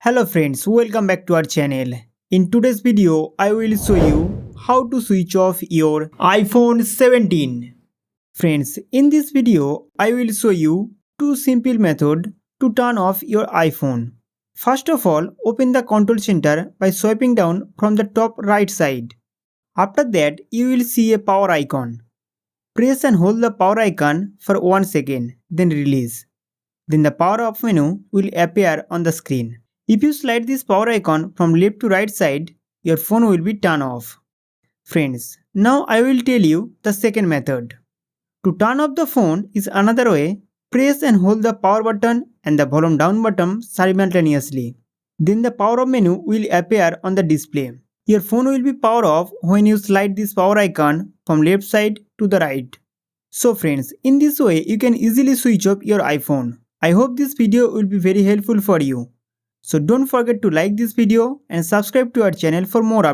Hello friends, welcome back to our channel. In today's video, I will show you how to switch off your iPhone 17. Friends, in this video, I will show you two simple methods to turn off your iPhone. First of all, open the control center by swiping down from the top right side. After that, you will see a power icon. Press and hold the power icon for 1 second, then release. Then the power off menu will appear on the screen. If you slide this power icon from left to right side, your phone will be turned off. Friends, now I will tell you the second method. To turn off the phone is another way. Press and hold the power button and the volume down button simultaneously. Then the power off menu will appear on the display. Your phone will be power off when you slide this power icon from left side to the right. So friends, in this way you can easily switch off your iPhone. I hope this video will be very helpful for you. So don't forget to like this video and subscribe to our channel for more updates.